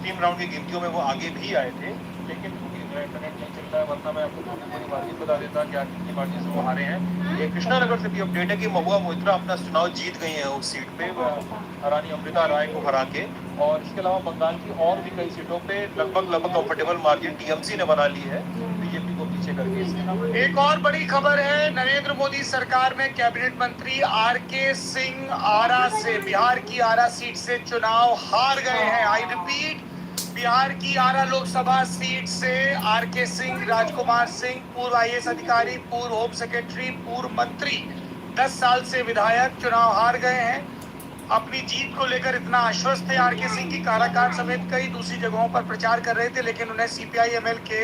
15 round की गिनतियों में वो आगे भी आए थे, लेकिन क्योंकि मेरा इंटरनेट नहीं चलता है, वरना मैं आपको पूरी मार्जिन बता देता क्या कितनी मार्जिन से वो हारे हैं। ये कृष्णानगर से भी अपडेट है कि महुआ मोइत्रा अपना चुनाव जीत गई है उस सीट पे रानी अमृता राय को हरा के, और इसके अलावा बंगाल की और भी कई सीटों पे लगभग कंफर्टेबल मार्जिन टीएमसी ने बना ली है बीजेपी को पीछे करके। एक और बड़ी खबर है, नरेंद्र मोदी सरकार में कैबिनेट मंत्री आरके सिंह आरा से, बिहार की आरा सीट से चुनाव हार गए हैं। आई रिपीट, बिहार की आरा लोकसभा सीट से आरके सिंह, राजकुमार सिंह, पूर्व आईएएस अधिकारी, पूर्व होम सेक्रेटरी, पूर्व मंत्री, 10 साल से विधायक चुनाव हार गए हैं। अपनी जीत को लेकर इतना आश्वस्त थे आरके सिंह की काराकाट समेत कई दूसरी जगहों पर प्रचार कर रहे थे, लेकिन उन्हें सीपीआई-एमएल के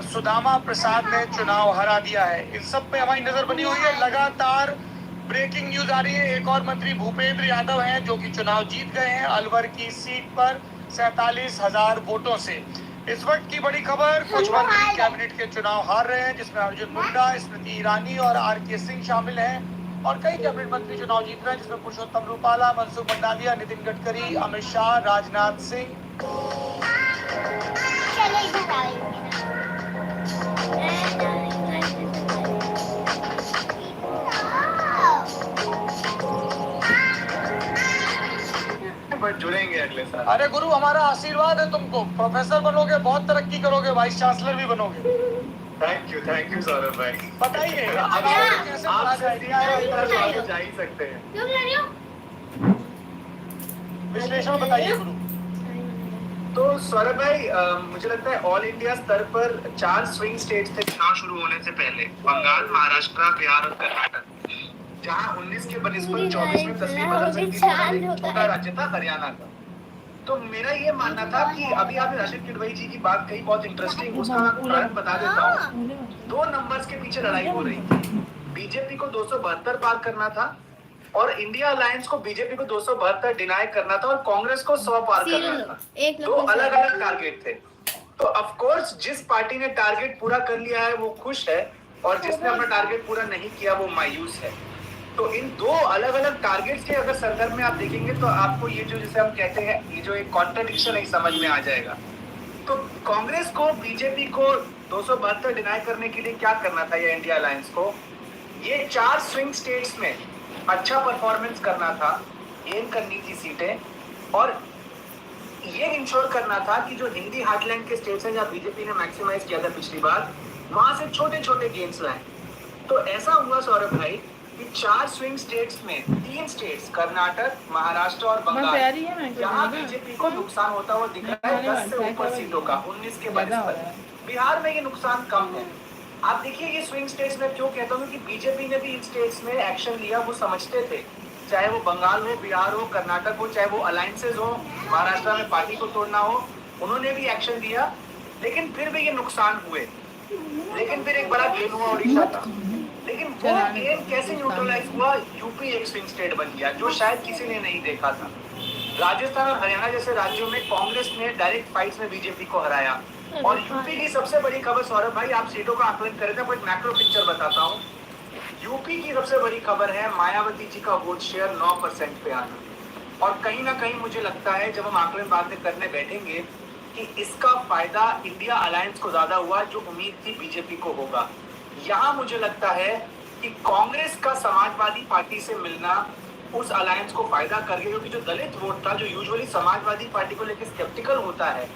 सुदामा प्रसाद ने चुनाव हरा दिया है। इन सब पे हमारी नजर बनी हुई है। लगातार ब्रेकिंग न्यूज आ रही है। एक और मंत्री भूपेंद्र यादव हैं जो कि चुनाव जीत गए हैं अलवर की सीट पर 47,000 वोटों से। इस वक्त की बड़ी खबर, कुछ मंत्री कैबिनेट के चुनाव हार रहे हैं, जिसमें अर्जुन मुंडा, स्मृति ईरानी और आरके सिंह शामिल हैं, और कई कैबिनेट मंत्री चुनाव जीत रहे हैं, जिसमें पुरुषोत्तम रूपाला, मनसुख मंडाविया, नितिन गडकरी, अमित शाह, राजनाथ सिंह। जुड़ेंगे अगले साल। अरे गुरु, हमारा आशीर्वाद है तुमको, प्रोफेसर बनोगे, बहुत तरक्की करोगे, वाइस चांसलर भी बनोगे। थैंक यू सौरभ भाई। बताइए कैसे पढ़ा जाए, जा ही सकते हैं। विश्लेषण बताइए गुरु। तो सौरभ भाई, मुझे लगता है ऑल इंडिया स्तर पर 4 स्विंग स्टेट्स थे चुनाव शुरू होने से पहले, बंगाल, महाराष्ट्र, बिहार और कर्नाटक, जहां 19 के बनिस्बत 24 में तस्वीर बदल सकती थी। छोटा राज्य था हरियाणा का। तो मेरा ये मानना था कि अभी आपने राशिद किडवई जी की बात कही, बहुत इंटरेस्टिंग, उसका मैं आपको कारण बता देता हूँ। 2 नंबर्स के पीछे लड़ाई हो रही थी। बीजेपी को 272 पार करना था और इंडिया अलायंस को बीजेपी को 272 डिनाई करना था और कांग्रेस को 100 पार करना था। 2 अलग अलग टारगेट थे। तो ऑफ कोर्स जिस पार्टी ने टारगेट पूरा कर लिया है वो खुश है, और जिसने अपना टारगेट पूरा नहीं किया वो मायूस है। तो इन 2 अलग अलग टारगेट्स के अगर संदर्भ में आप देखेंगे तो आपको ये जो, जैसे हम कहते हैं, ये जो एक कॉन्ट्रडिक्शन है समझ में आ जाएगा। तो कांग्रेस को बीजेपी को 272 डिनाई करने के लिए क्या करना था, या इंडिया अलायंस को ये 4 स्विंग स्टेट्स में अच्छा परफॉर्मेंस करना था, गेन करनी थी सीटें, और ये इंश्योर करना था कि जो हिंदी हार्टलैंड के स्टेट्स हैं जहां बीजेपी ने मैक्सिमाइज किया था पिछली बार, वहां से छोटे छोटे गेन्स लाए। तो ऐसा हुआ सौरभ भाई कि 4 स्विंग स्टेट्स में 3 स्टेट्स कर्नाटक, महाराष्ट्र और बंगाल, जहां बीजेपी को नुकसान होता हुआ दिख रहा है 10 से ऊपर सीटों का 19 के बनिस्बत। बिहार में ये नुकसान कम है। आप देखिए ये स्विंग स्टेट्स में क्यों कहता हूँ कि बीजेपी ने भी इन स्टेट्स में एक्शन लिया, वो समझते थे, चाहे वो बंगाल हो, बिहार हो, कर्नाटक हो, चाहे वो अलायंसेज हो, महाराष्ट्र में पार्टी को तोड़ना हो, उन्होंने भी एक्शन लिया, लेकिन फिर भी ये नुकसान हुए। लेकिन फिर एक बड़ा गेन हुआ ओडिशा का, लेकिन वो गेन कैसे न्यूट्रलाइज हुआ, यूपी एक स्विंग स्टेट बन गया जो शायद किसी ने नहीं देखा था। राजस्थान और हरियाणा जैसे राज्यों में कांग्रेस ने डायरेक्ट फाइट्स में बीजेपी को हराया। और यूपी की सबसे बड़ी खबर, सौरभ भाई आप सीटों का आकलन करें तो एक मैक्रो पिक्चर बताता हूँ। यूपी की सबसे बड़ी खबर है मायावती जी का वोट शेयर 9% पे आना, और कहीं ना कहीं मुझे लगता है जब हम आकलन बाद में करने बैठेंगे कि इसका फायदा इंडिया अलायंस को ज्यादा हुआ जो उम्मीद थी बीजेपी को होगा। यहाँ मुझे लगता है कि कांग्रेस का समाजवादी पार्टी से मिलना उस अलायंस को फायदा कर गया, क्योंकि जो दलित वोट था, जो यूजुअली समाजवादी पार्टी को लेकर स्केप्टिकल होता है,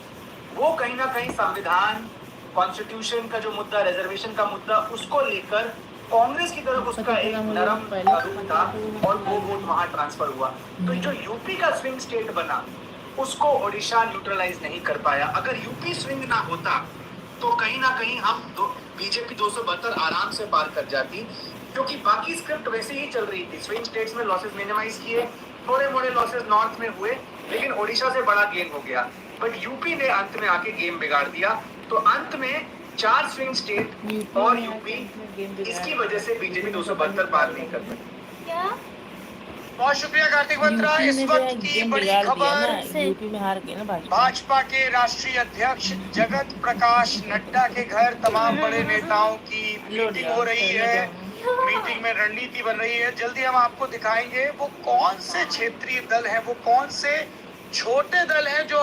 वो कहीं ना कहीं संविधान, कॉन्स्टिट्यूशन का जो मुद्दा, रिजर्वेशन का मुद्दा, उसको लेकर कांग्रेस की तरफ उसका एक नरम रूप था और वो वोट वहां ट्रांसफर हुआ। तो जो यूपी का स्विंग स्टेट बना उसको ओडिशा न्यूट्रलाइज नहीं कर पाया। अगर यूपी स्विंग ना होता तो कहीं ना कहीं हम बीजेपी 272 आराम से पार कर जाती, क्योंकि बाकी स्क्रिप्ट वैसे ही चल रही थी। स्विंग स्टेट्स में लॉसेस मिनिमाइज किए, थोड़े मोड़े लॉसेस नॉर्थ में हुए, लेकिन ओडिशा से बड़ा गेन हो गया। बट यूपी ने अंत में आके गेम बिगाड़ दिया। तो अंत में 4 स्विंग स्टेट और यूपी, इसकी वजह से बीजेपी 272 पार नहीं कर पाई। बहुत शुक्रिया कार्तिक बत्रा। इस वक्त की बड़ी खबर, यूपी में हार गए ना भाजपा के राष्ट्रीय अध्यक्ष जगत प्रकाश नड्डा के घर तमाम बड़े नेताओं की मीटिंग हो रही है। मीटिंग में रणनीति बन रही है। जल्दी हम आपको दिखाएंगे वो कौन से क्षेत्रीय दल हैं, वो कौन से छोटे दल हैं जो